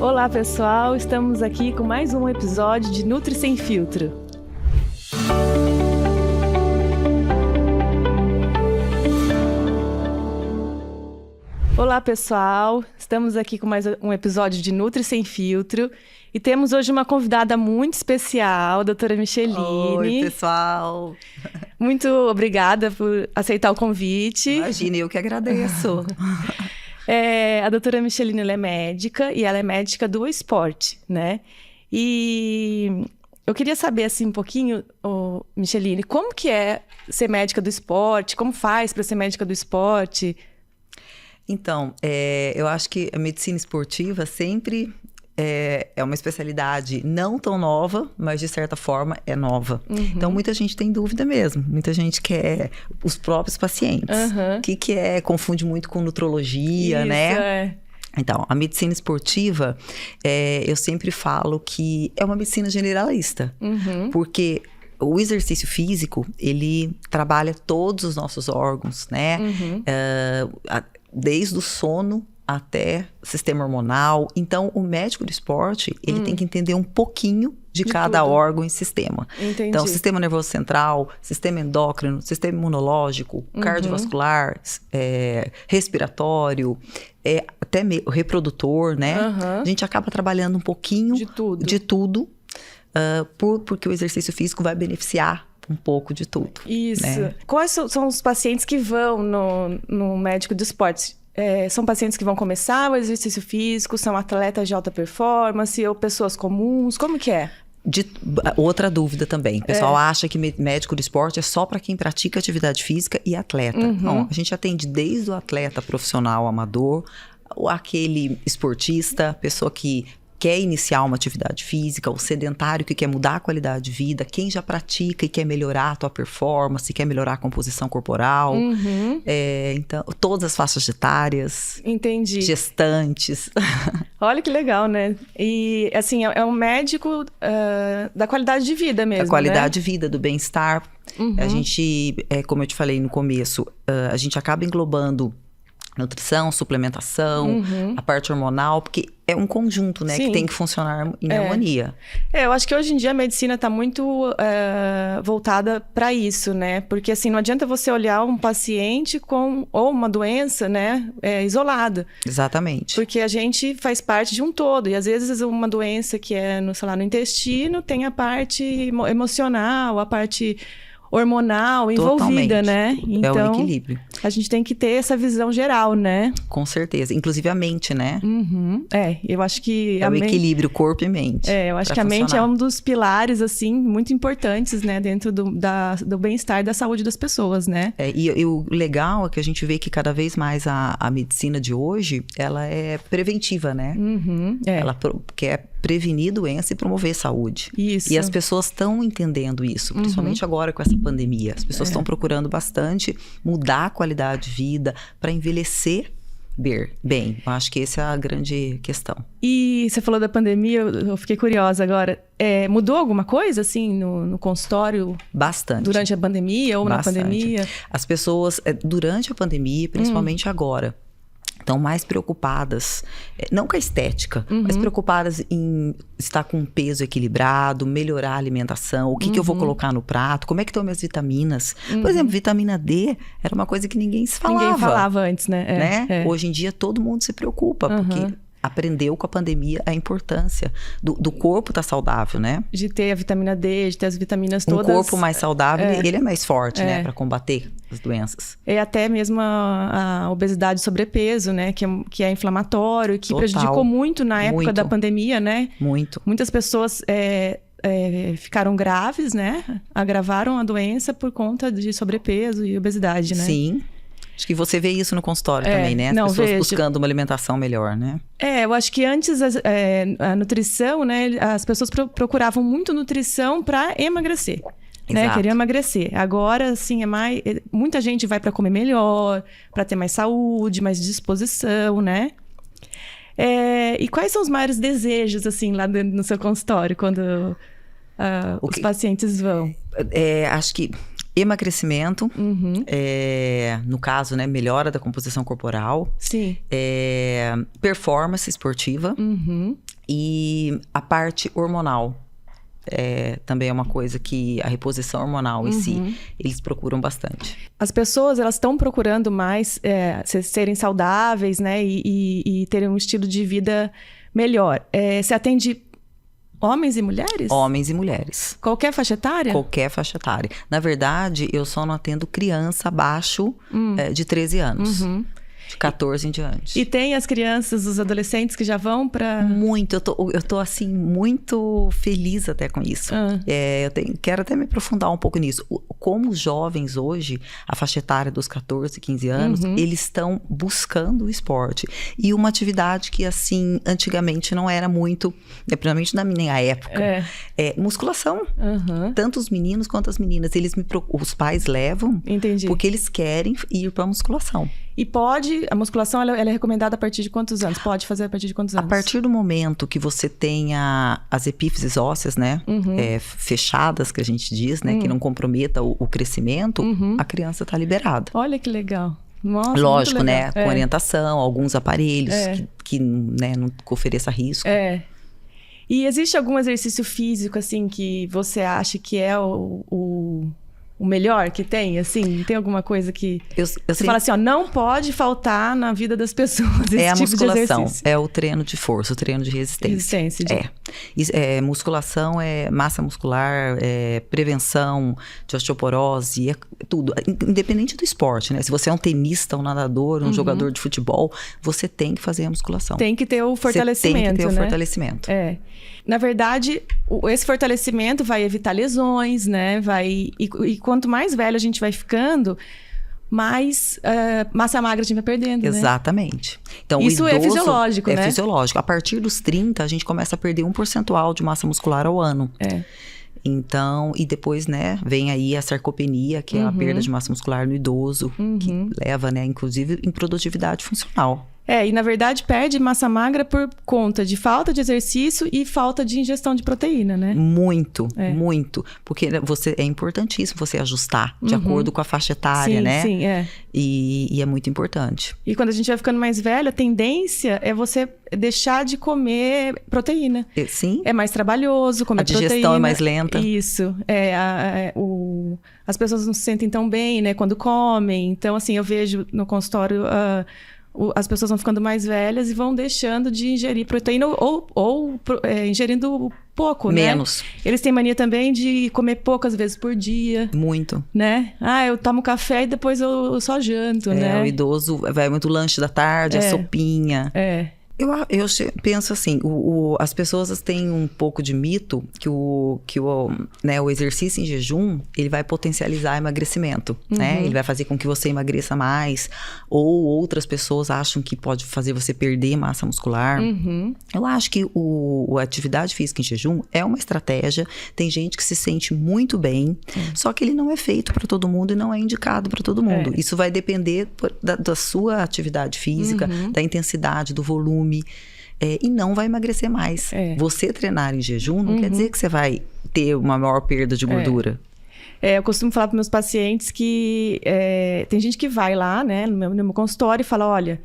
Olá pessoal, estamos aqui com mais um episódio de Nutri Sem Filtro. Olá pessoal, estamos aqui com mais um episódio de Nutri Sem Filtro e temos hoje uma convidada muito especial, a doutora Micheline. Oi pessoal! Muito obrigada por aceitar o convite. Imagina, eu que agradeço. A doutora Micheline, ela é médica e ela é médica do esporte, né? E eu queria saber, assim, um pouquinho, Micheline, como que é ser médica do esporte? Como faz para ser médica do esporte? Então, eu acho que a medicina esportiva sempre é uma especialidade não tão nova, mas de certa forma é nova. Uhum. Então, muita gente tem dúvida mesmo. Muita gente quer, os próprios pacientes. Uhum. O que é, confunde muito com nutrologia, Isso, né? Então, a medicina esportiva, eu sempre falo que é uma medicina generalista. Uhum. Porque o exercício físico, ele trabalha todos os nossos órgãos, né? Uhum. Desde o sono até sistema hormonal. Então, o médico do esporte, ele tem que entender um pouquinho de cada tudo. Órgão e sistema. Entendi. Então, sistema nervoso central, sistema endócrino, sistema imunológico, cardiovascular, respiratório, até o reprodutor, né? A gente acaba trabalhando um pouquinho de tudo porque o exercício físico vai beneficiar um pouco de tudo. Isso. Né? Quais são os pacientes que vão no médico do esporte? São pacientes que vão começar o exercício físico? São atletas de alta performance ou pessoas comuns? Como que é? Outra dúvida também. O pessoal acha que médico do esporte é só para quem pratica atividade física e atleta. Não, a gente atende desde o atleta profissional amador, aquele esportista, pessoa que quer iniciar uma atividade física, o sedentário que quer mudar a qualidade de vida, quem já pratica e quer melhorar a tua performance, quer melhorar a composição corporal. Então, todas as faixas etárias. Entendi. Gestantes. Olha que legal, né? E, assim, é um médico da qualidade de vida mesmo, da qualidade né? de vida, do bem-estar. A gente, como eu te falei no começo, a gente acaba englobando nutrição, suplementação, a parte hormonal, porque é um conjunto, né, que tem que funcionar em harmonia. Eu acho que hoje em dia a medicina está muito voltada para isso, né? Porque assim, não adianta você olhar um paciente ou uma doença, né, isolada. Exatamente. Porque a gente faz parte de um todo. E às vezes uma doença que é no intestino tem a parte emocional, a parte hormonal envolvida, né? Então, é o equilíbrio. A gente tem que ter essa visão geral, né? Com certeza. Inclusive a mente, né? Eu acho que o equilíbrio corpo e mente. Eu acho que a mente é um dos pilares, assim, muito importantes, né? Dentro do bem-estar e da saúde das pessoas, né? E o legal é que a gente vê que cada vez mais a medicina de hoje, ela é preventiva, né? Ela quer prevenir doença e promover saúde. Isso. E as pessoas estão entendendo isso, principalmente agora com essa pandemia. As pessoas estão procurando bastante mudar a qualidade de vida para envelhecer bem. Eu acho que essa é a grande questão. E você falou da pandemia, eu fiquei curiosa agora. Mudou alguma coisa, assim, no consultório? Bastante. Durante a pandemia ou bastante. Na pandemia? As pessoas, durante a pandemia, principalmente agora, estão mais preocupadas, não com a estética, mas preocupadas em estar com um peso equilibrado, melhorar a alimentação, o que eu vou colocar no prato, como é que estão minhas vitaminas. Por exemplo, vitamina D era uma coisa que ninguém se falava. Ninguém falava antes, né? Hoje em dia todo mundo se preocupa, porque aprendeu com a pandemia a importância do corpo estar saudável, né? De ter a vitamina D, de ter as vitaminas todas. Um corpo mais saudável, ele é mais forte, né? Para combater as doenças. E até mesmo a obesidade e sobrepeso, né? Que é inflamatório, que prejudicou muito na época da pandemia, né? Muito. Muitas pessoas ficaram graves, né? Agravaram a doença por conta de sobrepeso e obesidade, né? Sim. Acho que você vê isso no consultório também, né? As pessoas buscando uma alimentação melhor, né? Eu acho que antes a nutrição, né? As pessoas procuravam muito nutrição para emagrecer. Né? Queriam emagrecer. Agora, assim, muita gente vai para comer melhor, para ter mais saúde, mais disposição, né? E quais são os maiores desejos, assim, lá no seu consultório, quando os pacientes vão? Acho que emagrecimento, no caso, né, melhora da composição corporal. Sim. Performance esportiva. E a parte hormonal. Também é uma coisa que a reposição hormonal em si, eles procuram bastante. As pessoas, elas estão procurando mais serem saudáveis, né? E terem um estilo de vida melhor. Você atende homens e mulheres? Homens e mulheres. Qualquer faixa etária? Qualquer faixa etária. Na verdade, eu só não atendo criança abaixo de 13 anos. De 14 em diante. E tem as crianças, os adolescentes que já vão para... Muito, eu tô assim, muito feliz até com isso. Quero até me aprofundar um pouco nisso. Como os jovens hoje, a faixa etária dos 14, 15 anos, eles estão buscando o esporte. E uma atividade que, assim, antigamente não era muito, principalmente na minha época, musculação. Tanto os meninos quanto as meninas, os pais levam, Entendi. Porque eles querem ir para musculação. E a musculação, ela é recomendada a partir de quantos anos? Pode fazer a partir de quantos anos? A partir do momento que você tenha as epífises ósseas, né? Fechadas, que a gente diz, né? Que não comprometa o crescimento, a criança está liberada. Olha que legal. Nossa, lógico, muito legal. né? Com orientação, alguns aparelhos que né, não ofereça risco. E existe algum exercício físico, assim, que você acha que é o melhor que tem, assim? Tem alguma coisa que você fala assim, ó, não pode faltar na vida das pessoas esse a tipo musculação, de exercício. É o treino de força, o treino de resistência. Musculação é massa muscular, prevenção de osteoporose, é tudo. Independente do esporte, né? Se você é um tenista, um nadador, um jogador de futebol, você tem que fazer a musculação. Tem que ter o fortalecimento, Você tem que ter né? o fortalecimento. Na verdade, esse fortalecimento vai evitar lesões, né? E quanto mais velho a gente vai ficando, mais massa magra a gente vai perdendo, Exatamente. Né? Então, isso é fisiológico, né? É fisiológico. A partir dos 30, a gente começa a perder 1% de massa muscular ao ano. Então, e depois, né, vem aí a sarcopenia, que é a perda de massa muscular no idoso, que leva, né, inclusive, improdutividade funcional. E na verdade perde massa magra por conta de falta de exercício e falta de ingestão de proteína, né? Muito. Porque é importantíssimo você ajustar de acordo com a faixa etária, né? Sim, E é muito importante. E quando a gente vai ficando mais velho, a tendência é você deixar de comer proteína. Sim. É mais trabalhoso comer proteína. A digestão é mais lenta. Isso. As pessoas não se sentem tão bem, né, quando comem. Então, assim, eu vejo no consultório... as pessoas vão ficando mais velhas e vão deixando de ingerir proteína ou ingerindo pouco, menos. Né? Eles têm mania também de comer poucas vezes por dia. Muito. Né? Eu tomo café e depois eu só janto, né? O idoso vai muito lanche da tarde, a sopinha. Eu penso assim, as pessoas têm um pouco de mito que o exercício em jejum, ele vai potencializar emagrecimento, né? Ele vai fazer com que você emagreça mais, ou outras pessoas acham que pode fazer você perder massa muscular. Eu acho que a atividade física em jejum é uma estratégia, tem gente que se sente muito bem, só que ele não é feito para todo mundo e não é indicado para todo mundo. Isso vai depender da sua atividade física, da intensidade, do volume. E não vai emagrecer mais. Você treinar em jejum não quer dizer que você vai ter uma maior perda de gordura. Eu costumo falar para meus pacientes que tem gente que vai lá, né, no meu consultório e fala, olha,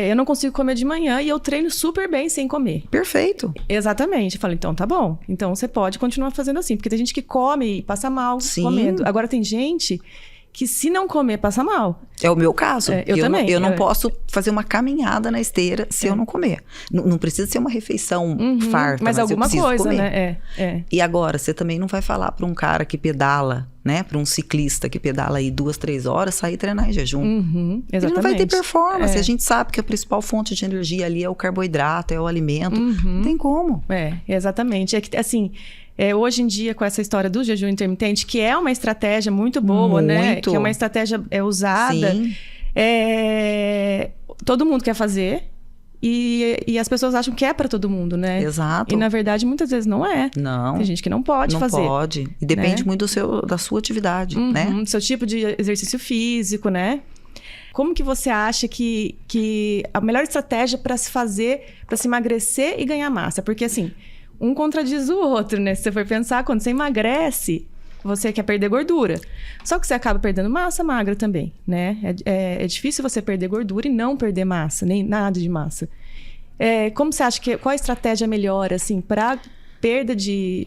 eu não consigo comer de manhã e eu treino super bem sem comer. Perfeito. Exatamente. Eu falo, então tá bom. Então você pode continuar fazendo assim, porque tem gente que come e passa mal comendo. Agora tem gente que se não comer, passa mal. É o meu caso. Eu também. Eu não posso fazer uma caminhada na esteira se eu não comer. Não precisa ser uma refeição farta, mas alguma eu preciso coisa, comer. né? E agora, você também não vai falar para um cara que pedala, né? Para um ciclista que pedala aí 2, 3 horas, sair treinar em jejum. Exatamente. Ele não vai ter performance. A gente sabe que a principal fonte de energia ali é o carboidrato, é o alimento. Não tem como. Exatamente. É que, assim... hoje em dia, com essa história do jejum intermitente, que é uma estratégia muito boa, né? Que é uma estratégia usada. Todo mundo quer fazer. E as pessoas acham que é para todo mundo, né? Exato. E, na verdade, muitas vezes não é. Não. Tem gente que não pode fazer. Não pode. E depende muito da sua atividade, né? Do seu tipo de exercício físico, né? Como que você acha que a melhor estratégia para se fazer, para se emagrecer e ganhar massa? Porque, assim... um contradiz o outro, né? Se você for pensar, quando você emagrece, você quer perder gordura. Só que você acaba perdendo massa magra também, né? É difícil você perder gordura e não perder massa, nem nada de massa. Como você acha qual a estratégia melhor, assim, para perda de...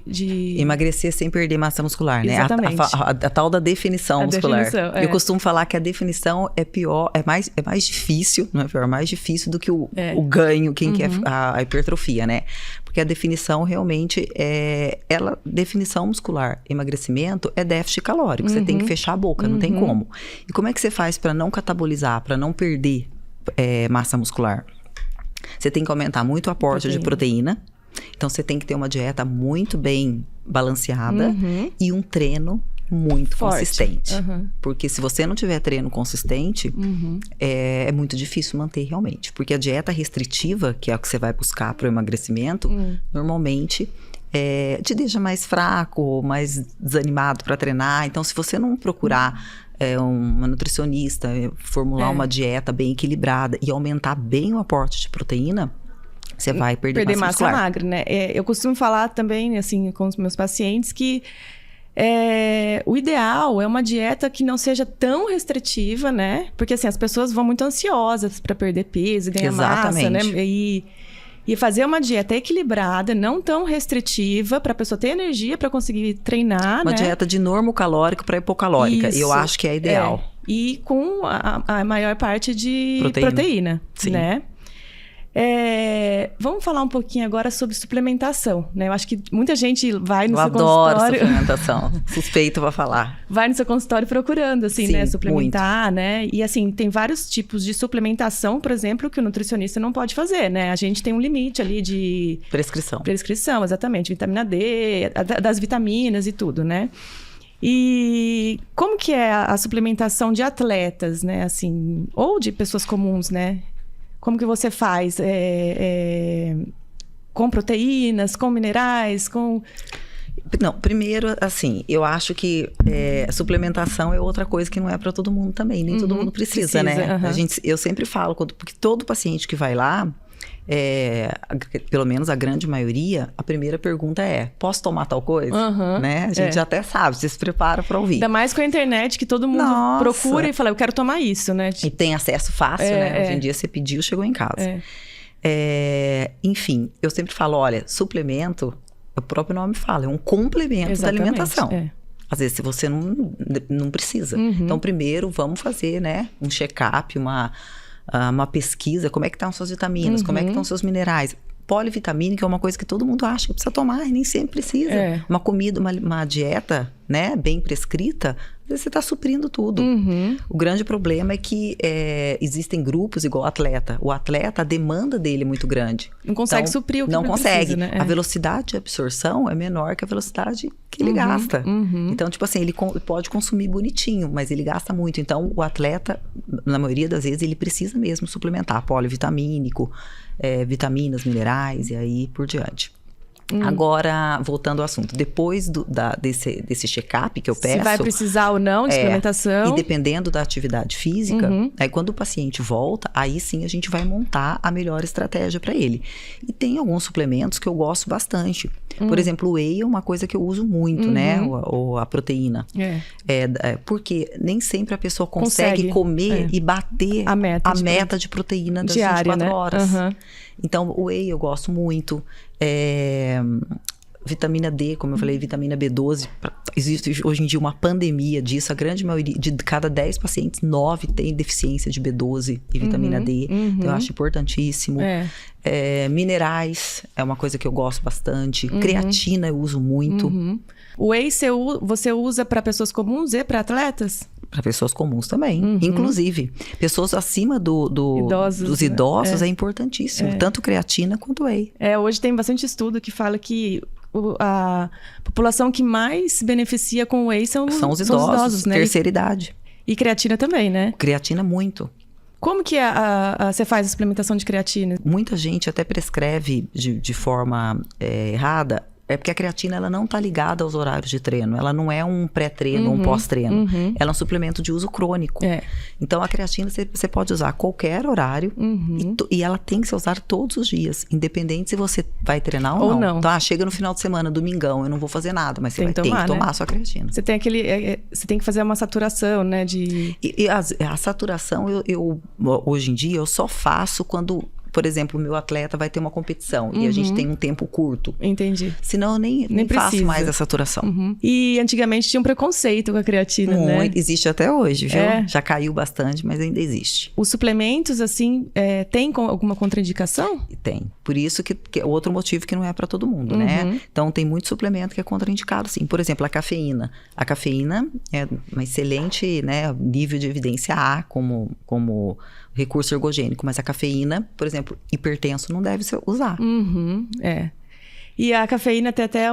Emagrecer sem perder massa muscular, né? Exatamente. A tal da definição muscular. Definição, Eu costumo falar que a definição é pior, é mais difícil, não é pior, é mais difícil do que o ganho, quem quer a hipertrofia, né? Porque a definição realmente definição muscular, emagrecimento é déficit calórico. Você tem que fechar a boca, não tem como. E como é que você faz para não catabolizar, para não perder massa muscular? Você tem que aumentar muito o aporte de proteína. Então, você tem que ter uma dieta muito bem balanceada e um treino muito consistente. Porque se você não tiver treino consistente, é muito difícil manter realmente. Porque a dieta restritiva, que é o que você vai buscar para o emagrecimento, normalmente te deixa mais fraco, mais desanimado para treinar. Então, se você não procurar uma nutricionista, formular uma dieta bem equilibrada e aumentar bem o aporte de proteína, você vai perder massa magra, né? Eu costumo falar também, assim, com os meus pacientes que o ideal é uma dieta que não seja tão restritiva, né? Porque, assim, as pessoas vão muito ansiosas para perder peso, ganhar massa, né? E fazer uma dieta equilibrada, não tão restritiva, para a pessoa ter energia para conseguir treinar, uma dieta de normocalórico para hipocalórica. Isso, eu acho que é ideal. E com a maior parte de proteína, né? Vamos falar um pouquinho agora sobre suplementação, né? Eu acho que muita gente vai no seu consultório... Eu adoro suplementação, suspeito pra falar. Vai no seu consultório procurando, assim, sim, né? Suplementar, muito. Né? E, assim, tem vários tipos de suplementação, por exemplo, que o nutricionista não pode fazer, né? A gente tem um limite ali de... Prescrição, exatamente. Vitamina D, das vitaminas e tudo, né? E como que é a suplementação de atletas, né? Assim, ou de pessoas comuns, né? Como que você faz? Com proteínas, com minerais, com... Não, primeiro, assim, eu acho que suplementação é outra coisa que não é para todo mundo também. Nem todo mundo precisa, né? Eu sempre falo, porque todo paciente que vai lá, pelo menos a grande maioria, a primeira pergunta posso tomar tal coisa? Né? A gente até sabe, você se prepara para ouvir. Ainda mais com a internet, que todo mundo procura e fala, eu quero tomar isso, né? E tem acesso fácil, né? Hoje em dia você pediu, chegou em casa. Enfim, eu sempre falo, olha, suplemento, o próprio nome fala, é um complemento da alimentação. Às vezes, se você não precisa. Então, primeiro, vamos fazer, né? Um check-up, uma pesquisa, como é que estão suas vitaminas, como é que estão seus minerais. Polivitamínica é uma coisa que todo mundo acha que precisa tomar e nem sempre precisa. Uma comida, uma dieta, né, bem prescrita, você está suprindo tudo. O grande problema é que existem grupos igual atleta. O atleta, a demanda dele é muito grande. Não consegue suprir o que não consegue. Precisa, né? A velocidade de absorção é menor que a velocidade que ele gasta. Então, tipo assim, ele pode consumir bonitinho, mas ele gasta muito. Então, o atleta, na maioria das vezes, ele precisa mesmo suplementar polivitamínico, vitaminas, minerais e aí por diante. Agora, voltando ao assunto, depois desse check-up que eu peço... Se vai precisar ou não de suplementação. E dependendo da atividade física, aí quando o paciente volta, aí sim a gente vai montar a melhor estratégia para ele. E tem alguns suplementos que eu gosto bastante. Por exemplo, o whey é uma coisa que eu uso muito, né? Ou a proteína. Porque nem sempre a pessoa consegue comer e bater a meta de proteína das diária, 24 horas. Então, o whey eu gosto muito. Vitamina D, como eu falei, vitamina B12. Existe hoje em dia uma pandemia disso. A grande maioria, de cada 10 pacientes, 9 tem deficiência de B12 e vitamina D. Então, eu acho importantíssimo. Minerais é uma coisa que eu gosto bastante. Creatina eu uso muito. O whey você usa para pessoas comuns e para atletas? Para pessoas comuns também. Inclusive, pessoas acima dos idosos é importantíssimo. Tanto creatina quanto whey. Hoje tem bastante estudo que fala que a população que mais beneficia com whey são os idosos, né? Terceira idade. E creatina também, né? Creatina muito. Como que você faz a suplementação de creatina? Muita gente até prescreve de forma errada. É porque a creatina, ela não está ligada aos horários de treino. Ela não é um pré-treino ou um pós-treino. Ela é um suplemento de uso crônico. Então, a creatina, você pode usar a qualquer horário. E ela tem que ser usada todos os dias. Independente se você vai treinar ou não. Então, chega no final de semana, domingão, eu não vou fazer nada. Mas você vai ter que tomar a sua creatina. Você tem você tem que fazer uma saturação, né? A saturação, hoje em dia, eu só faço quando por exemplo, o meu atleta vai ter uma competição e a gente tem um tempo curto. Entendi. Senão eu nem faço mais a saturação. E antigamente tinha um preconceito com a creatina, né? Existe até hoje, viu? É. Já caiu bastante, mas ainda existe. Os suplementos, assim, tem alguma contraindicação? Tem. Por isso que é outro motivo que não é para todo mundo, né? Então, tem muito suplemento que é contraindicado, sim. Por exemplo, a cafeína. A cafeína é uma excelente, né, nível de evidência A como recurso ergogênico. Mas a cafeína, por exemplo, hipertenso não deve se usar. E a cafeína tem até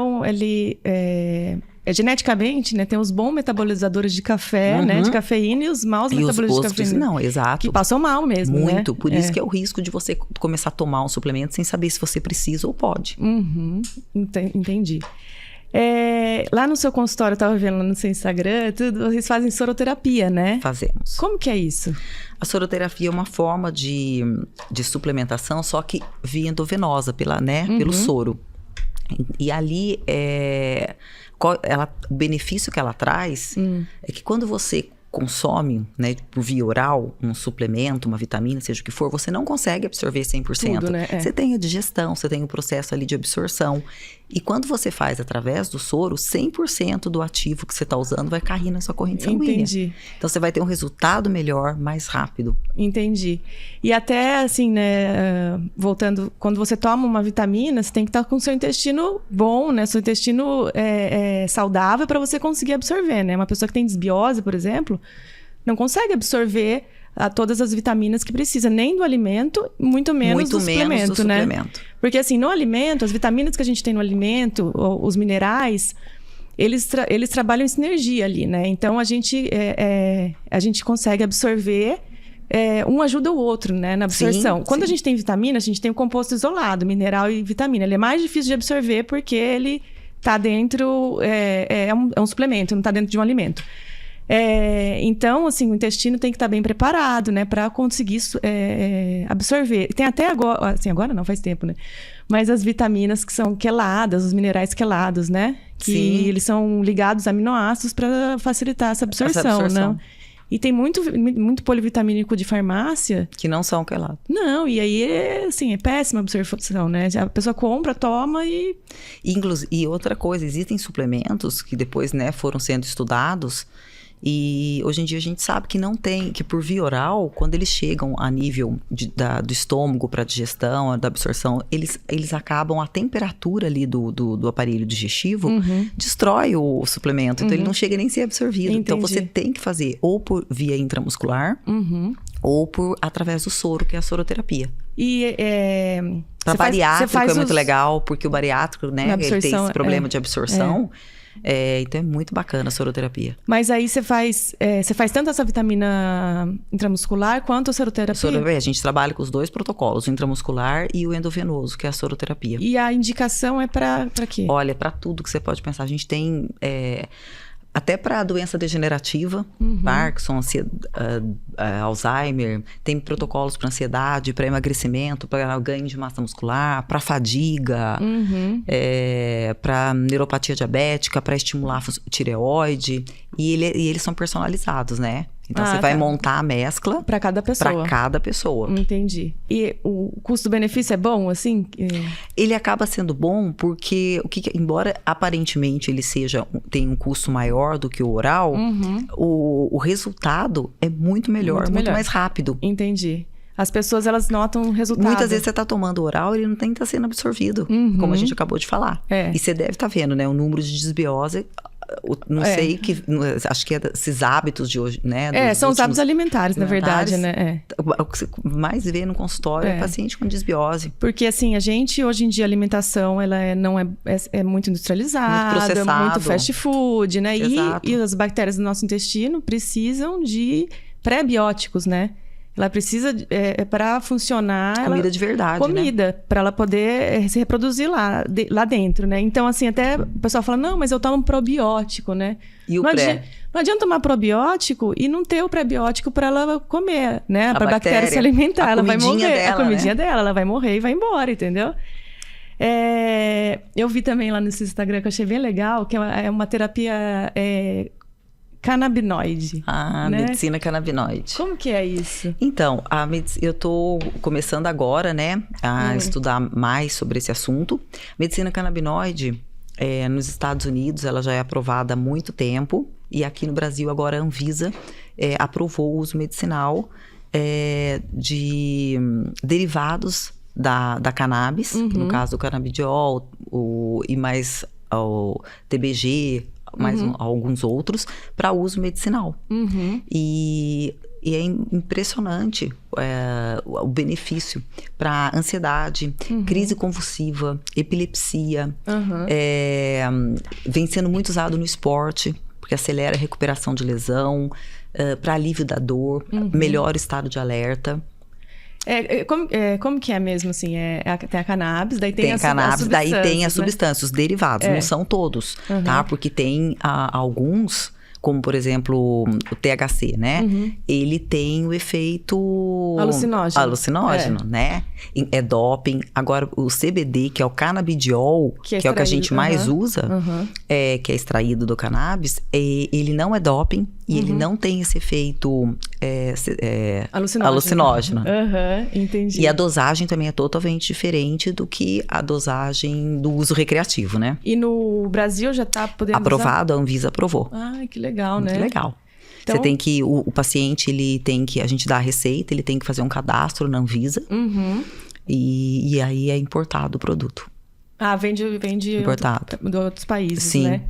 geneticamente, né? Tem os bons metabolizadores de café, né? De cafeína e os maus metabolizadores de cafeína. Não, exato. Que passam mal mesmo, muito. Né? Por isso que é o risco de você começar a tomar um suplemento sem saber se você precisa ou pode. Entendi. Lá no seu consultório, eu estava vendo lá no seu Instagram, vocês fazem soroterapia, né? Fazemos. Como que é isso? A soroterapia é uma forma de suplementação, só que via endovenosa, pelo soro. E ali, o benefício que ela traz é que quando você consome, né, por via oral, um suplemento, uma vitamina, seja o que for, você não consegue absorver 100%. Tudo, né? Você tem a digestão, você tem o processo ali de absorção. E quando você faz através do soro, 100% do ativo que você está usando vai cair na sua corrente sanguínea. Entendi. Então, você vai ter um resultado melhor, mais rápido. Entendi. E até, assim, né, voltando, quando você toma uma vitamina, você tem que estar com o seu intestino bom, né? Seu intestino saudável para você conseguir absorver, né? Uma pessoa que tem desbiose, por exemplo, não consegue absorver todas as vitaminas que precisa, nem do alimento, muito menos do suplemento, né? Porque assim, no alimento, as vitaminas que a gente tem no alimento, os minerais, eles trabalham em sinergia ali, né? Então, a gente consegue absorver, um ajuda o outro, né? Na absorção. Quando a gente tem vitamina, a gente tem o composto isolado, mineral e vitamina. Ele é mais difícil de absorver porque ele tá dentro, é um suplemento, não tá dentro de um alimento. Então, assim, o intestino tem que estar bem preparado, né? Para conseguir absorver. Tem até agora, assim, agora não, faz tempo, né? Mas as vitaminas que são queladas, os minerais quelados, né? Que eles são ligados a aminoácidos para facilitar essa absorção, né? E tem muito polivitamínico de farmácia... Que não são quelados. Não, e aí é péssima absorção, né? A pessoa compra, toma e... E outra coisa, existem suplementos que depois, né, foram sendo estudados... E hoje em dia a gente sabe que não tem, que por via oral, quando eles chegam a nível do estômago para digestão, da absorção, eles acabam, a temperatura ali do aparelho digestivo destrói o suplemento, então ele não chega nem a ser absorvido. Entendi. Então você tem que fazer ou por via intramuscular ou através do soro, que é a soroterapia. E para bariátrico é muito legal, porque o bariátrico, né, ele tem esse problema de absorção. Então é muito bacana a soroterapia. Mas aí você faz tanto essa vitamina intramuscular quanto a soroterapia? A gente trabalha com os dois protocolos, o intramuscular e o endovenoso, que é a soroterapia. E a indicação é para quê? Olha, para tudo que você pode pensar. A gente tem... até para doença degenerativa, Parkinson, Alzheimer, tem protocolos para ansiedade, para emagrecimento, para ganho de massa muscular, para fadiga, para neuropatia diabética, para estimular a tireoide. E eles são personalizados, né? Então, você vai montar a mescla... Para cada pessoa. Para cada pessoa. Entendi. E o custo-benefício é bom, assim? Ele acaba sendo bom porque, embora aparentemente ele tenha um custo maior do que o oral, o resultado é muito melhor, muito mais rápido. Entendi. As pessoas, elas notam o resultado. Muitas vezes você está tomando oral e ele não tem que estar sendo absorvido, como a gente acabou de falar. E você deve estar vendo, né? O número de desbiose... acho que é esses hábitos de hoje, né? São os hábitos alimentares, na verdade, né? O que você mais vê no consultório é paciente com desbiose. Porque, assim, a gente, hoje em dia, a alimentação, ela não é muito industrializada, muito processado, muito fast food, né? Exato. E as bactérias do nosso intestino precisam de pré-bióticos, né? Ela precisa, para funcionar... Comida de verdade, comida, né? Para ela poder se reproduzir lá dentro, né? Então, assim, até o pessoal fala, não, mas eu tomo probiótico, né? E não adianta tomar probiótico e não ter o pré-biótico para ela comer, né? Para a bactéria se alimentar. Ela vai morrer. Dela, a comidinha dela, ela vai morrer e vai embora, entendeu? Eu vi também lá no seu Instagram, que eu achei bem legal, que é uma terapia... canabinoide. Né? Medicina canabinoide. Como que é isso? Então, eu tô começando agora, né, a estudar mais sobre esse assunto. Medicina canabinoide, nos Estados Unidos, ela já é aprovada há muito tempo. E aqui no Brasil, agora a Anvisa aprovou o uso medicinal de derivados da cannabis, no caso do canabidiol, e mais o TBG, mais alguns outros, para uso medicinal. E é impressionante o benefício para ansiedade, crise convulsiva, epilepsia. Vem sendo muito usado no esporte, porque acelera a recuperação de lesão, para alívio da dor, melhora o estado de alerta. Como que é mesmo, assim? Tem a cannabis, daí tem a cannabis, daí tem as substâncias, os derivados. Não são todos, tá? Porque tem alguns, como por exemplo o THC, né? Ele tem o efeito alucinógeno, né? É doping. Agora o CBD, que é o canabidiol, que é o que a gente mais usa, que é extraído do cannabis, ele não é doping e ele não tem esse efeito alucinógeno. Entendi. E a dosagem também é totalmente diferente do que a dosagem do uso recreativo, né? E no Brasil já tá podendo aprovado, a Anvisa aprovou. Ai, que legal, né? Muito legal. Então, você tem que, o paciente, a gente dá a receita, ele tem que fazer um cadastro na Anvisa. E aí é importado o produto. Vende importado. De outros países, Sim. né?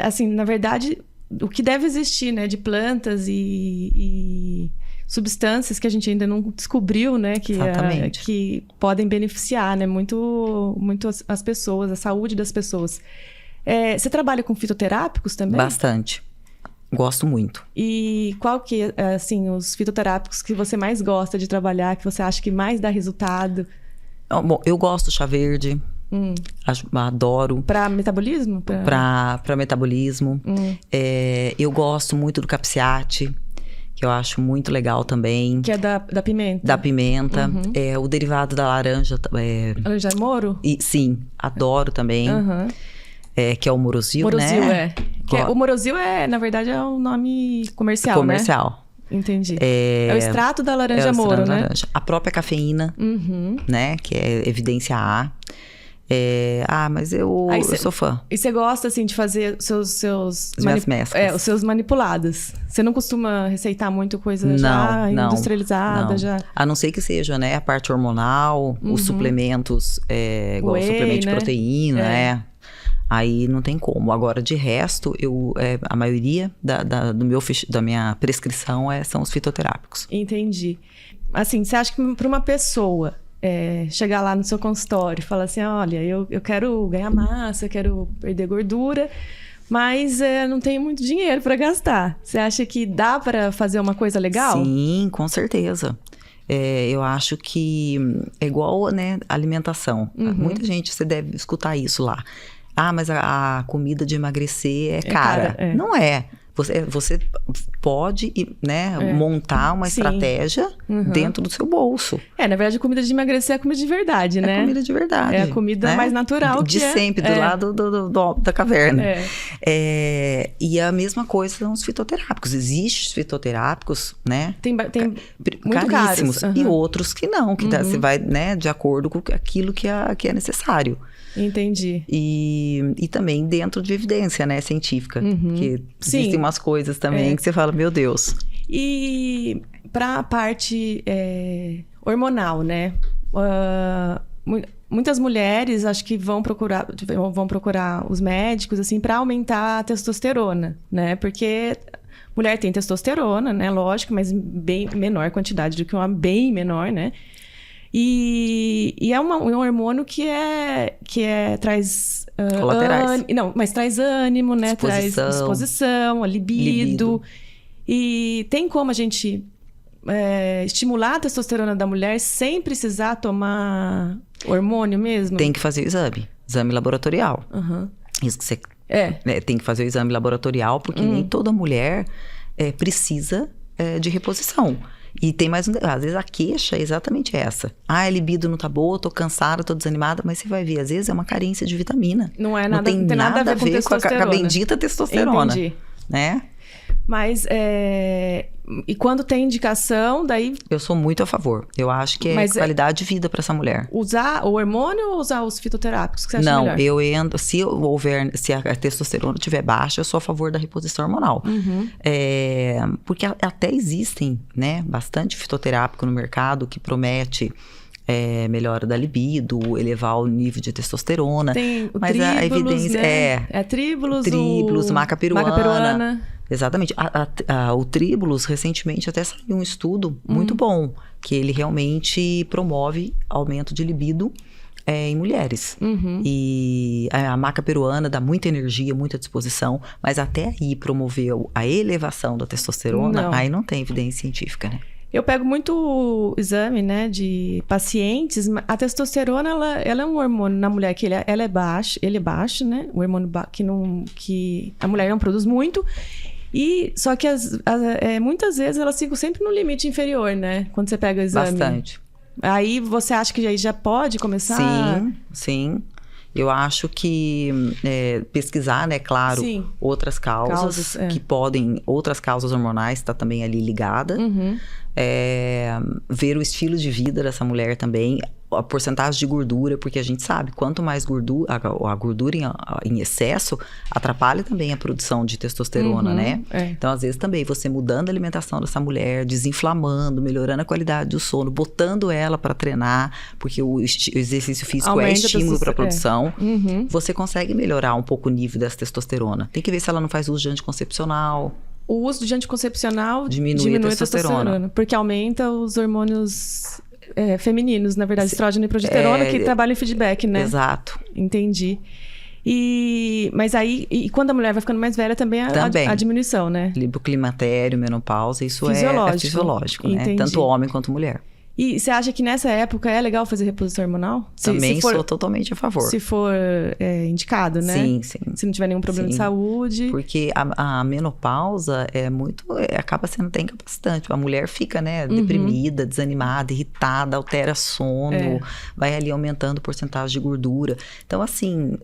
Assim, na verdade, o que deve existir, né, de plantas e substâncias que a gente ainda não descobriu, né, que podem beneficiar, né, muito as pessoas, a saúde das pessoas. Você trabalha com fitoterápicos também? Bastante. Gosto muito. E qual que é, assim, os fitoterápicos que você mais gosta de trabalhar, que você acha que mais dá resultado? Bom, eu gosto do chá verde. Adoro. Para metabolismo? Para metabolismo. Eu gosto muito do capsiate, que eu acho muito legal também. Que é da pimenta? Da pimenta. O derivado da laranja. Laranja moro? Sim, adoro também. Que é o Morosil, Morosil, né? O Morosil na verdade, é um nome comercial, né? Entendi. É o extrato da laranja moro, né? Laranja. A própria cafeína, né? Que é evidência A. Mas eu sou fã. E você gosta, assim, de fazer seus minhas mesclas. Os seus manipulados. Você não costuma receitar muito coisa industrializada? Não. A não ser que seja, né? A parte hormonal, os suplementos, igual o suplemento de proteína, né? Aí não tem como. Agora, de resto, a maioria da minha prescrição são os fitoterápicos. Entendi. Assim, você acha que para uma pessoa chegar lá no seu consultório e falar assim, olha, eu quero ganhar massa, eu quero perder gordura, mas não tenho muito dinheiro para gastar. Você acha que dá para fazer uma coisa legal? Sim, com certeza. Eu acho que é igual, né, alimentação. Muita gente, você deve escutar isso lá. Mas a comida de emagrecer é cara. Não é. Você pode, né, montar uma estratégia dentro do seu bolso. Na verdade, a comida de emagrecer é comida de verdade, né? É comida de verdade. É a comida mais natural. De sempre, do lado da caverna. E a mesma coisa são os fitoterápicos. Existem os fitoterápicos, né? Tem muito caríssimos. Caros. E outros que não, que você vai, né, de acordo com aquilo que é necessário. Entendi. E também dentro de evidência, né, científica. Que existem umas coisas também que você fala, meu Deus. E para a parte hormonal, né? Muitas mulheres, acho que vão procurar os médicos, assim, para aumentar a testosterona, né? Porque mulher tem testosterona, né? Lógico, mas bem menor quantidade do que uma bem menor, né? E é um hormônio que traz... colaterais. Mas traz ânimo, né? Disposição. Traz disposição, libido. E tem como a gente estimular a testosterona da mulher sem precisar tomar hormônio mesmo? Tem que fazer o exame laboratorial. Isso que você tem que fazer o exame laboratorial, porque nem toda mulher precisa de reposição. E tem mais às vezes a queixa é exatamente essa. A libido não tá boa, tô cansada, tô desanimada, mas você vai ver, às vezes é uma carência de vitamina. Não é nada, não tem nada a ver com a bendita testosterona. Entendi. Né? Mas, e quando tem indicação, daí... Eu sou muito a favor. Eu acho que é qualidade de vida para essa mulher. Usar o hormônio ou usar os fitoterápicos? Que você acha melhor? Não, se a testosterona estiver baixa, eu sou a favor da reposição hormonal. Porque até existem, né, bastante fitoterápico no mercado que promete... melhora da libido, elevar o nível de testosterona. Tem o mas Tríbulos, a evidência né? Tríbulos, maca peruana. Exatamente. O Tríbulos, recentemente, até saiu um estudo muito bom, que ele realmente promove aumento de libido em mulheres. E a maca peruana dá muita energia, muita disposição, mas até aí promover a elevação da testosterona, aí não tem evidência científica, né? Eu pego muito exame, né, de pacientes. A testosterona, ela é um hormônio na mulher que ele é baixo, né? O hormônio que a mulher não produz muito. E só que muitas vezes elas ficam sempre no limite inferior, né? Quando você pega o exame. Bastante. Aí você acha que já pode começar? Sim. Eu acho que pesquisar, né, claro, sim, outras causas que podem... Outras causas hormonais tá também ali ligada. Ver o estilo de vida dessa mulher também, a porcentagem de gordura, porque a gente sabe, quanto mais gordura, a gordura em excesso atrapalha também a produção de testosterona, né? Então, às vezes também, você mudando a alimentação dessa mulher, desinflamando, melhorando a qualidade do sono, botando ela para treinar, porque o exercício físico aumenta, é estímulo para a produção, você consegue melhorar um pouco o nível dessa testosterona. Tem que ver se ela não faz uso de anticoncepcional. O uso de anticoncepcional diminui a testosterona, porque aumenta os hormônios femininos, na verdade, estrógeno e progesterona, que trabalham em feedback, né? Exato. Entendi. Mas aí, quando a mulher vai ficando mais velha, também a diminuição, né? Climatério, menopausa, isso é fisiológico, né? Entendi. Tanto homem quanto mulher. E você acha que nessa época é legal fazer reposição hormonal? Também sou totalmente a favor. Se for indicado, né? Sim. Se não tiver nenhum problema de saúde. Porque a menopausa acaba sendo até incapacitante. A mulher fica, né, deprimida, desanimada, irritada, altera sono, vai ali aumentando a porcentagem de gordura. Então, assim,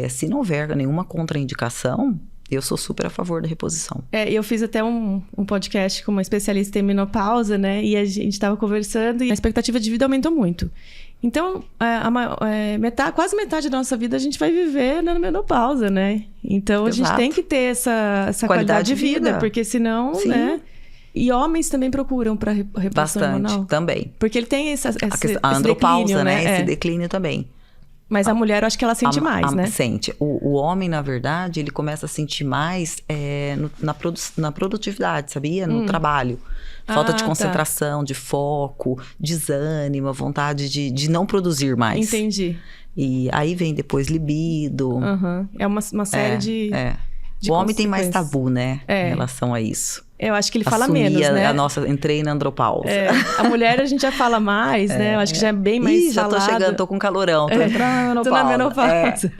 se não houver nenhuma contraindicação, eu sou super a favor da reposição. Eu fiz até um podcast com uma especialista em menopausa, né? E a gente estava conversando e a expectativa de vida aumentou muito. Então, quase metade da nossa vida a gente vai viver na menopausa, né? Então, a gente tem que ter essa qualidade de vida, porque senão, né? E homens também procuram para reposição hormonal? Bastante, também. Porque ele tem esse andropausa, declínio, né? Esse declínio também. Mas a mulher, eu acho que ela sente mais, né? Sente. O homem, na verdade, ele começa a sentir mais na produtividade, sabia? No trabalho. Falta de concentração, de foco, desânimo, vontade de não produzir mais. Entendi. E aí vem depois libido. É uma série de o homem tem mais tabu, né? Em relação a isso. Eu acho que ele fala menos, né? Entrei na andropausa. A mulher a gente já fala mais, né? Eu acho que já é bem mais já falado. Tô chegando, tô com calorão, tô entrando na menopausa.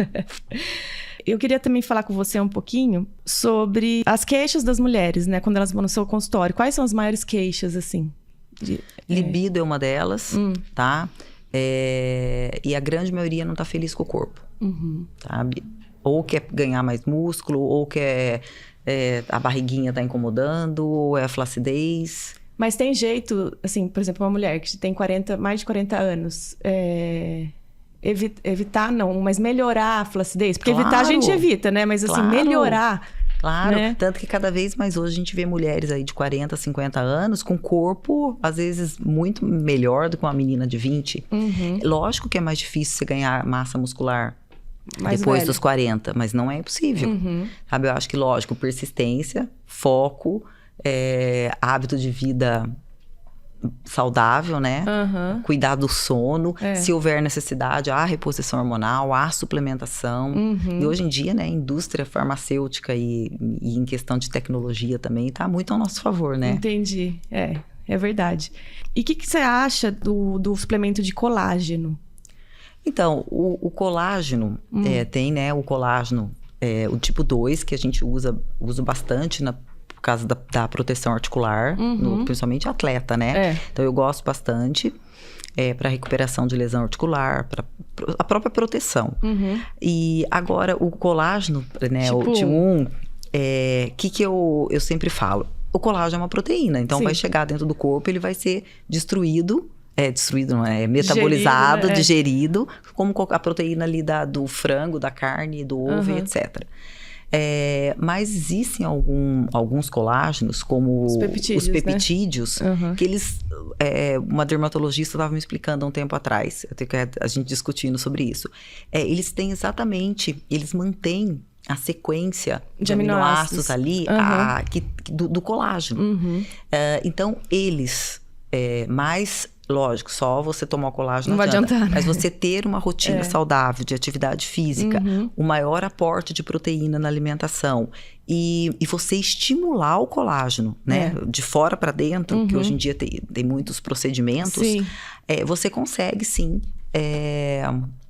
Eu queria também falar com você um pouquinho sobre as queixas das mulheres, né? Quando elas vão no seu consultório. Quais são as maiores queixas, assim? Libido é uma delas, tá? E a grande maioria não tá feliz com o corpo, sabe? Ou quer ganhar mais músculo, ou quer... a barriguinha tá incomodando, ou é a flacidez. Mas tem jeito, assim, por exemplo, uma mulher que tem mais de 40 anos, evitar não, mas melhorar a flacidez. Porque evitar a gente evita, né? Mas assim, melhorar. Claro, né? Tanto que cada vez mais hoje a gente vê mulheres aí de 40, 50 anos com corpo, às vezes, muito melhor do que uma menina de 20. Lógico que é mais difícil você ganhar massa muscular depois dos 40, mas não é impossível. Sabe? Eu acho que, lógico, persistência, foco, hábito de vida saudável, né? Cuidar do sono. Se houver necessidade, há reposição hormonal, há suplementação. E hoje em dia, né, a indústria farmacêutica e em questão de tecnologia também está muito ao nosso favor, né? Entendi. É verdade. E o que você acha do suplemento de colágeno? Então, o colágeno, tem, né, o colágeno, o tipo 2, que a gente usa bastante por causa da proteção articular, principalmente atleta, né? Então, eu gosto bastante para recuperação de lesão articular, para a própria proteção. E agora, o colágeno, né? O tipo 1, que eu sempre falo? O colágeno é uma proteína, então vai chegar dentro do corpo, ele vai ser destruído, não é? Metabolizado, digerido, como a proteína ali do frango, da carne, do ovo, etc. Mas existem alguns colágenos, como os peptídeos, né? Que eles... uma dermatologista estava me explicando há um tempo atrás, até a gente discutindo sobre isso. Eles têm eles mantêm a sequência de aminoácidos ali do colágeno. Então, eles... Lógico, só você tomar o colágeno não vai adiantar, né? Mas você ter uma rotina saudável de atividade física, o maior aporte de proteína na alimentação e você estimular o colágeno, né? De fora para dentro, que hoje em dia tem muitos procedimentos, você consegue sim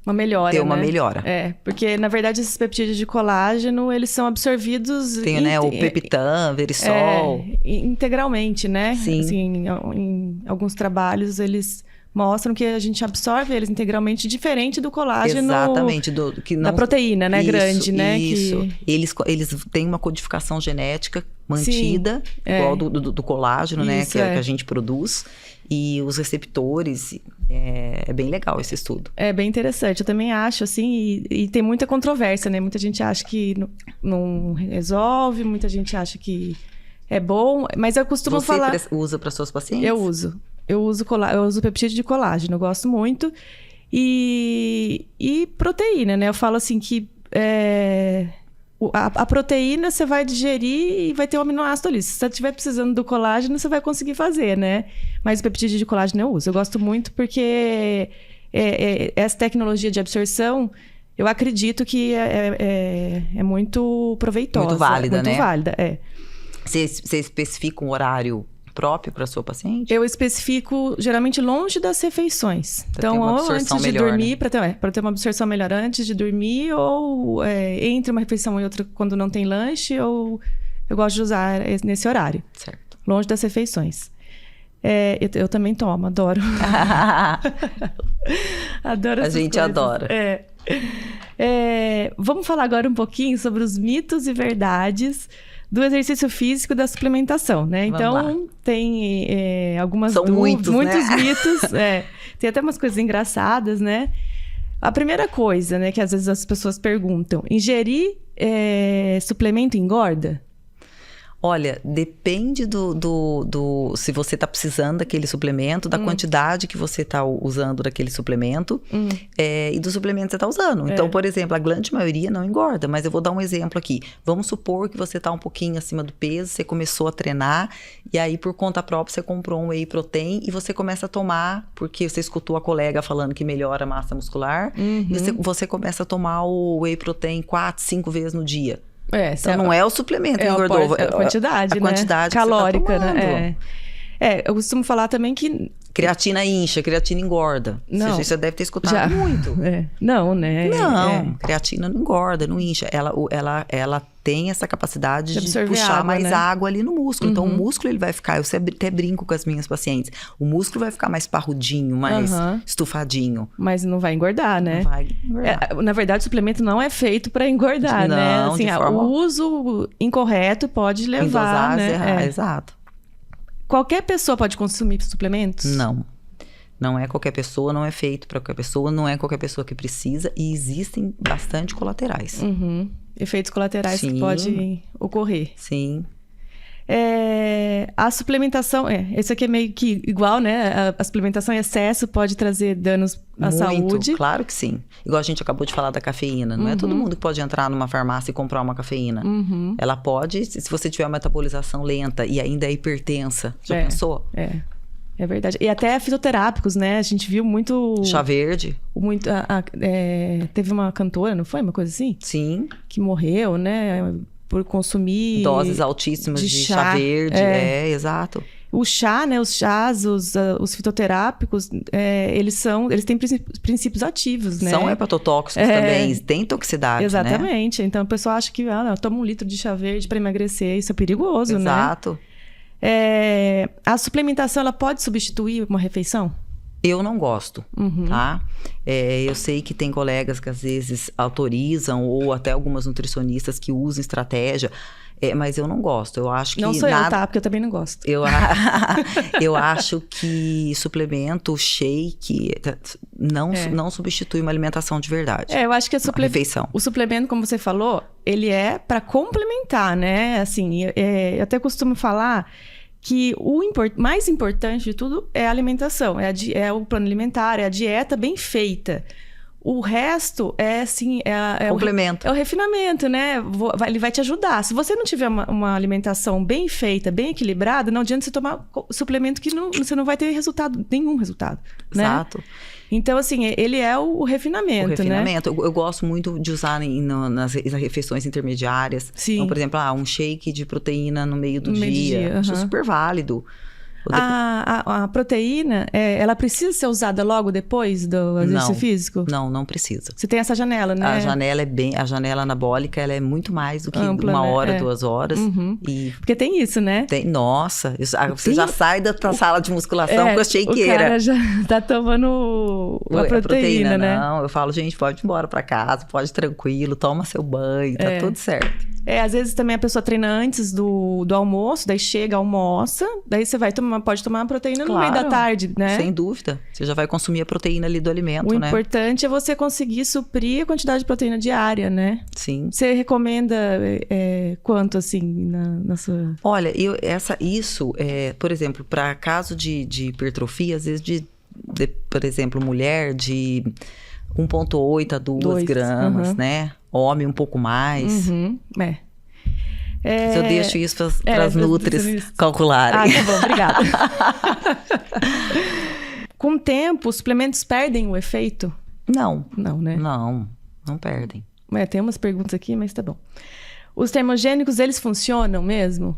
uma melhora, ter uma melhora. Porque, na verdade, esses peptídeos de colágeno, eles são absorvidos... Tem, né, o Peptan, Verisol. Integralmente, né? Sim. Assim, em alguns trabalhos, eles mostram que a gente absorve eles integralmente, diferente do colágeno... Exatamente. Da proteína, né? Grande, né? Isso. Eles têm uma codificação genética mantida, igual do colágeno, né? Que a gente produz. E os receptores... É bem legal esse estudo. É bem interessante, eu também acho, assim, e tem muita controvérsia, né? Muita gente acha que não resolve, muita gente acha que é bom, mas eu costumo falar... Você usa para suas pacientes? Eu uso peptídeo de colágeno, eu gosto muito. E proteína, né? Eu falo assim que a proteína você vai digerir e vai ter um aminoácido ali. Se você estiver precisando do colágeno, você vai conseguir fazer, né? Mas o peptídeo de colágeno eu uso. Eu gosto muito porque essa tecnologia de absorção, eu acredito que é muito proveitosa. Muito válida, né? Muito válida, Você especifica um horário próprio para sua paciente? Eu especifico geralmente longe das refeições. Então, ou antes de dormir, né? para ter uma absorção melhor antes de dormir, ou entre uma refeição e outra quando não tem lanche, ou eu gosto de usar nesse horário. Certo. Longe das refeições. Eu também tomo, adoro. Adoro essas A gente coisas. adora. Vamos falar agora um pouquinho sobre os mitos e verdades do exercício físico e da suplementação, né? Então, tem algumas dúvidas, muitos né? mitos. Tem até umas coisas engraçadas, né? A primeira coisa, né, que às vezes as pessoas perguntam, ingerir suplemento engorda? Olha, depende se você está precisando daquele suplemento, da quantidade que você está usando daquele suplemento e do suplemento que você está usando. Então, por exemplo, a grande maioria não engorda, mas eu vou dar um exemplo aqui. Vamos supor que você está um pouquinho acima do peso, você começou a treinar e aí por conta própria você comprou um whey protein e você começa a tomar, porque você escutou a colega falando que melhora a massa muscular, e você começa a tomar o whey protein 4, 5 vezes no dia. Então não é o suplemento que engordou, a quantidade, a quantidade calórica, que você tá tomando. Né? Eu costumo falar também que... Creatina incha, creatina engorda. Não. Você já deve ter escutado muito. Não, né? Não, creatina não engorda, não incha. Ela tem essa capacidade de puxar água, mais né? água ali no músculo. Então, o músculo ele vai ficar... Eu até brinco com as minhas pacientes. O músculo vai ficar mais parrudinho, mais estufadinho. Mas não vai engordar, né? Não vai engordar. Na verdade, o suplemento não é feito para engordar, né? Assim, o uso incorreto pode levar, né? Exato. Qualquer pessoa pode consumir suplementos? Não. Não é qualquer pessoa, não é feito para qualquer pessoa, não é qualquer pessoa que precisa e existem bastante colaterais. Efeitos colaterais que podem ocorrer. Sim. A suplementação, esse aqui é meio que igual, né? A suplementação em excesso pode trazer danos à saúde. Claro que sim. Igual a gente acabou de falar da cafeína. Não é todo mundo que pode entrar numa farmácia e comprar uma cafeína. Ela pode, se você tiver uma metabolização lenta e ainda é hipertensa. Já pensou? É verdade. E até fitoterápicos, né? A gente viu muito... Chá verde. Teve uma cantora, não foi? Uma coisa assim? Sim. Que morreu, né? Por consumir... Doses altíssimas de chá verde. Exato. O chá, né? Os chás, os fitoterápicos, eles têm princípios ativos, né? São hepatotóxicos também, tem toxicidade, exatamente. né? Então, o pessoal acha que toma 1 litro de chá verde para emagrecer. Isso é perigoso, né? Exato. A suplementação, ela pode substituir uma refeição? Eu não gosto, tá? Eu sei que tem colegas que às vezes autorizam, ou até algumas nutricionistas que usam estratégia, mas eu não gosto. Eu acho que não sou eu, tá? Porque eu também não gosto. Eu acho que suplemento, shake, não substitui uma alimentação de verdade. Eu acho que refeição. O suplemento, como você falou, ele é para complementar, né? Assim, eu até costumo falar que o mais importante de tudo é a alimentação, é o plano alimentar, é a dieta bem feita. O resto é assim... complemento. É o refinamento, né? Ele vai te ajudar. Se você não tiver uma alimentação bem feita, bem equilibrada, não adianta você tomar suplemento que você não vai ter nenhum resultado. Né? Exato. Então, assim, ele é o refinamento, né? O refinamento. Eu gosto muito de usar nas refeições intermediárias. Sim. Então, por exemplo, um shake de proteína no meio do dia. Acho super válido. A proteína, ela precisa ser usada logo depois do exercício físico? Não precisa. Você tem essa janela, né? A janela anabólica, ela é muito mais do que ampla, 1 hora, 2 horas. Porque tem isso, né? Nossa, você já sai da sala de musculação com a shakeira. O cara já tá tomando a proteína, né? Não, eu falo, gente, pode ir embora pra casa, pode ir tranquilo, toma seu banho, tá tudo certo. Às vezes também a pessoa treina antes do almoço, daí chega, almoça, daí você pode tomar uma proteína no meio da tarde, né? Sem dúvida. Você já vai consumir a proteína ali do alimento, né? O importante é você conseguir suprir a quantidade de proteína diária, né? Sim. Você recomenda quanto, assim, na sua... Olha, por exemplo, para caso de hipertrofia, às vezes por exemplo, mulher de 1,8 a 2 gramas, né? Homem um pouco mais. Eu deixo isso para as nutris calcularem. Tá bom, obrigada. Com o tempo, os suplementos perdem o efeito? Não. Não, né? Não perdem. Tem umas perguntas aqui, mas tá bom. Os termogênicos, eles funcionam mesmo?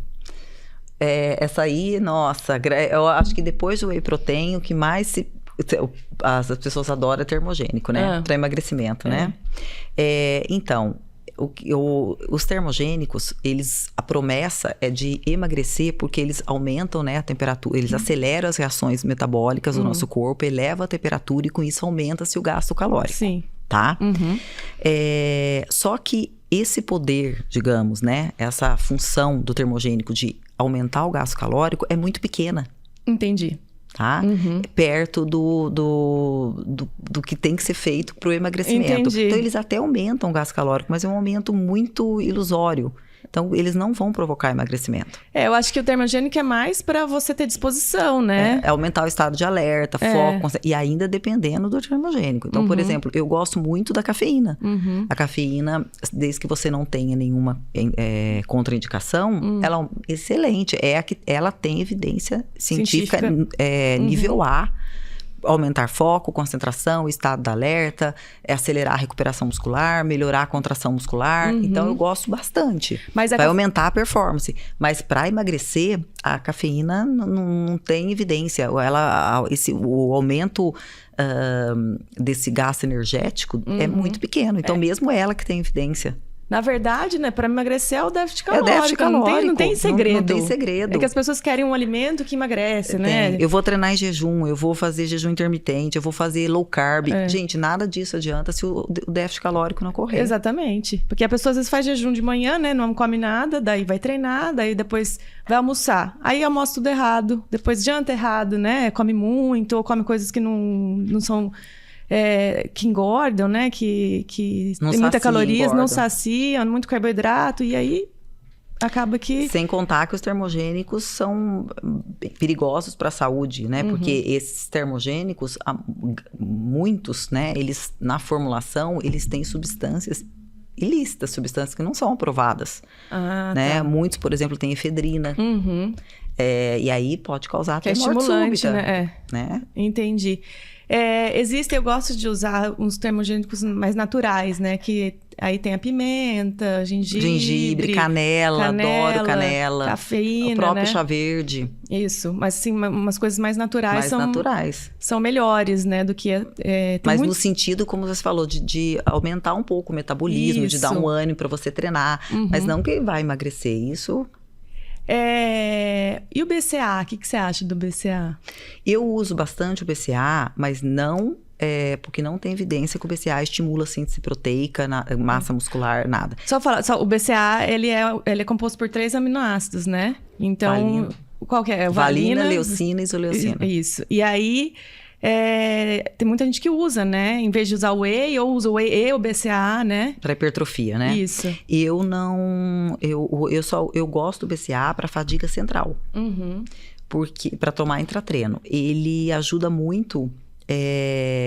Essa aí, nossa, eu acho que depois do whey protein, o que mais as pessoas adoram termogênico, né? Para emagrecimento, né? Então, os termogênicos, a promessa é de emagrecer porque eles aumentam, né, a temperatura, eles aceleram as reações metabólicas do nosso corpo, elevam a temperatura e com isso aumenta-se o gasto calórico. Sim. Tá? Só que esse poder, digamos, né, essa função do termogênico de aumentar o gasto calórico é muito pequena. Entendi. Tá? Perto do que tem que ser feito para o emagrecimento. Entendi. Então, eles até aumentam o gasto calórico, mas é um aumento muito ilusório. Então, eles não vão provocar emagrecimento. Eu acho que o termogênico é mais para você ter disposição, né? É aumentar o estado de alerta, foco, e ainda dependendo do termogênico. Então, por exemplo, eu gosto muito da cafeína. A cafeína, desde que você não tenha nenhuma contraindicação, ela é excelente. Ela tem evidência científica. Nível A. Aumentar foco, concentração, estado de alerta, acelerar a recuperação muscular, melhorar a contração muscular. Então, eu gosto bastante. Vai aumentar a performance. Mas para emagrecer, a cafeína não tem evidência. O aumento desse gasto energético é muito pequeno. Então, mesmo ela que tem evidência. Na verdade, né, para emagrecer é o déficit calórico. É déficit calórico. Não tem segredo. Não tem segredo. É que as pessoas querem um alimento que emagrece, né? Eu vou treinar em jejum, eu vou fazer jejum intermitente, eu vou fazer low carb. Gente, nada disso adianta se o déficit calórico não ocorrer. Exatamente. Porque a pessoa às vezes faz jejum de manhã, né? Não come nada, daí vai treinar, daí depois vai almoçar. Aí almoça tudo errado, depois janta errado, né? Come muito, ou come coisas que não são... que engordam, né? Que tem muita calorias, não saciam, muito carboidrato, e aí acaba que... Sem contar que os termogênicos são perigosos para a saúde, né? Porque esses termogênicos, muitos, né? Eles, na formulação, eles têm substâncias ilícitas, substâncias que não são aprovadas. Né? Tá. Muitos, por exemplo, têm efedrina. E aí pode causar até morte estimulante, súbita. Né? Entendi. Eu gosto de usar uns termogênicos mais naturais, né? Que Aí tem a pimenta, gengibre, canela, adoro canela. Cafeína, o próprio né? chá verde. Isso, mas assim, umas coisas mais naturais são melhores, né, do que... mas no sentido, como você falou, de aumentar um pouco o metabolismo, de dar um ânimo para você treinar, mas não que vai emagrecer, isso... E o BCA? O que você acha do BCA? Eu uso bastante o BCA, mas não... porque não tem evidência que o BCA estimula a síntese proteica, massa muscular, nada. O BCA, ele é composto por 3 aminoácidos, né? Então, valina. Qual que é? Valina, leucina e isoleucina. Isso. E aí, tem muita gente que usa, né? Em vez de usar o whey, ou usa o whey e o BCA, né? Para hipertrofia, né? Isso. E eu não... Eu gosto do BCA para fadiga central. Porque para tomar intratreino. Ele ajuda muito...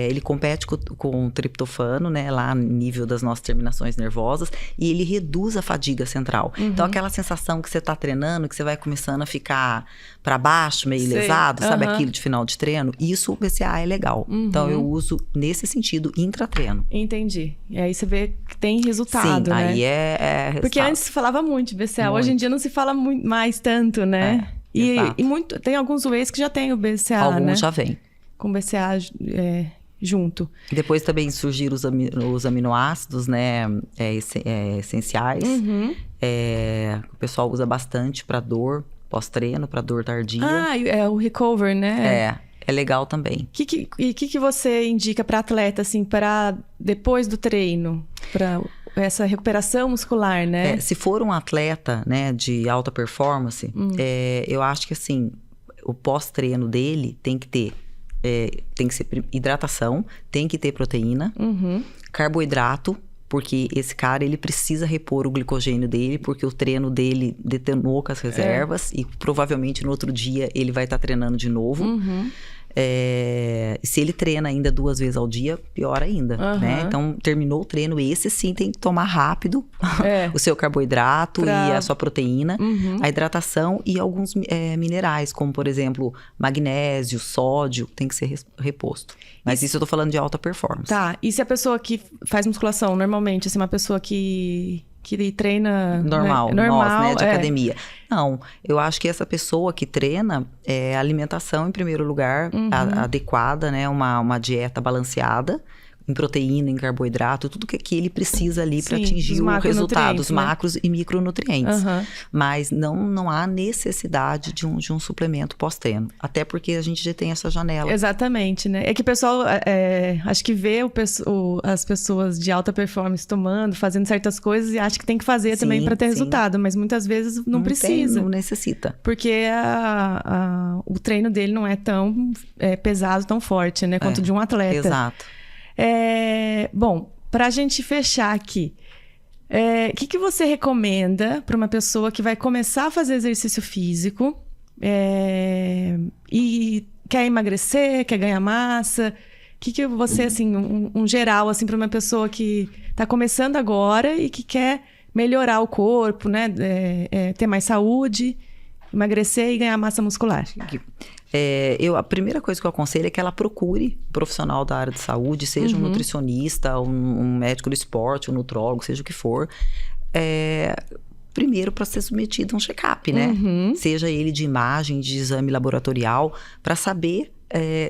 ele compete com o triptofano, né, lá no nível das nossas terminações nervosas, e ele reduz a fadiga central. Então, aquela sensação que você tá treinando, que você vai começando a ficar para baixo, meio lesado, sabe aquilo de final de treino? Isso, o BCA é legal. Então, eu uso nesse sentido, intratreino. Entendi. E aí você vê que tem resultado, Sim, né? aí é resultado. Porque antes se falava muito de BCA, muito. Hoje em dia não se fala mais tanto, né? E tem alguns wheys que já tem o BCA, alguns, né? já vem. Com BCA junto. Depois também surgiram os aminoácidos, né, essenciais. O pessoal usa bastante para dor pós-treino, para dor tardia. O recover, né? É legal também. E o que você indica para atleta, assim, para depois do treino? Para essa recuperação muscular, né? Se for um atleta, né, de alta performance, eu acho que, assim, o pós-treino dele tem que ter ser hidratação, tem que ter proteína, carboidrato, porque esse cara, ele precisa repor o glicogênio dele, porque o treino dele detonou com as reservas e provavelmente no outro dia ele vai estar treinando de novo. Se ele treina ainda 2 vezes ao dia, pior ainda, né? Então, terminou o treino, esse sim tem que tomar rápido o seu carboidrato e a sua proteína, a hidratação e alguns minerais, como, por exemplo, magnésio, sódio, tem que ser reposto. Mas isso eu tô falando de alta performance. Tá, e se a pessoa que faz musculação, normalmente, assim, uma pessoa que treina... Normal, nós, né, de academia. Não, eu acho que essa pessoa que treina, a alimentação em primeiro lugar, adequada, né, uma dieta balanceada, em proteína, em carboidrato, tudo que ele precisa ali para atingir o resultado, os macros e micronutrientes. Mas não há necessidade de um suplemento pós-treino. Até porque a gente já tem essa janela. Exatamente, né? É que o pessoal, acho que vê as pessoas de alta performance tomando, fazendo certas coisas e acha que tem que fazer também para ter resultado. Mas muitas vezes não precisa. Não necessita. Porque o treino dele não é tão pesado, tão forte, né? Quanto de um atleta. Exato. Bom, para a gente fechar aqui, o que você recomenda para uma pessoa que vai começar a fazer exercício físico e quer emagrecer, quer ganhar massa? O que você, assim, um geral, assim, para uma pessoa que está começando agora e que quer melhorar o corpo, né? Ter mais saúde, emagrecer e ganhar massa muscular? A primeira coisa que eu aconselho é que ela procure um profissional da área de saúde, seja um nutricionista, um médico do esporte, um nutrólogo, seja o que for. Primeiro, para ser submetido a um check-up, né? Seja ele de imagem, de exame laboratorial, para saber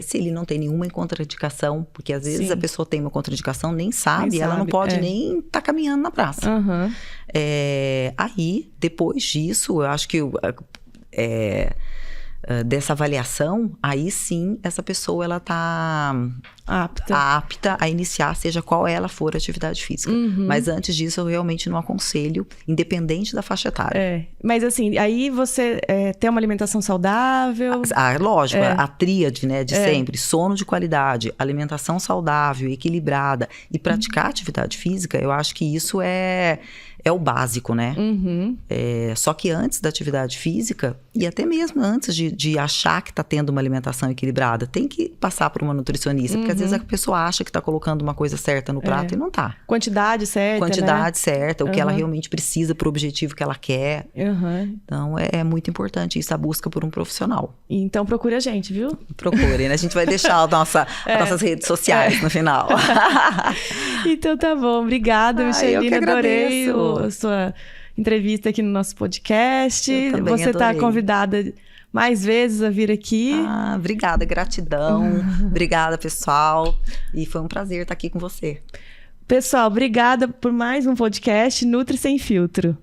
se ele não tem nenhuma contraindicação, porque às vezes a pessoa tem uma contraindicação, nem sabe, ela não pode nem estar caminhando na praça. Aí, depois disso, eu acho que dessa avaliação, aí sim, essa pessoa, ela tá apta a iniciar, seja qual ela for a atividade física. Mas antes disso, eu realmente não aconselho, independente da faixa etária. Mas assim, aí você tem uma alimentação saudável... Lógico, a tríade, né, de sempre, sono de qualidade, alimentação saudável, equilibrada e praticar atividade física, eu acho que isso é é o básico, né? Só que antes da atividade física, e até mesmo antes de achar que está tendo uma alimentação equilibrada, tem que passar por uma nutricionista, porque às vezes a pessoa acha que está colocando uma coisa certa no prato e não tá. Quantidade certa, Quantidade certa, o que ela realmente precisa para o objetivo que ela quer. Então, é muito importante isso, a busca por um profissional. Então, procure a gente, viu? Procure, né? A gente vai deixar as nossas redes sociais no final. Então, tá bom. Obrigada, Michelina. Adorei a sua entrevista aqui no nosso podcast. Você está convidada mais vezes a vir aqui. Obrigada, gratidão. Obrigada, pessoal. E foi um prazer estar aqui com você. Pessoal, obrigada por mais um podcast Nutri Sem Filtro.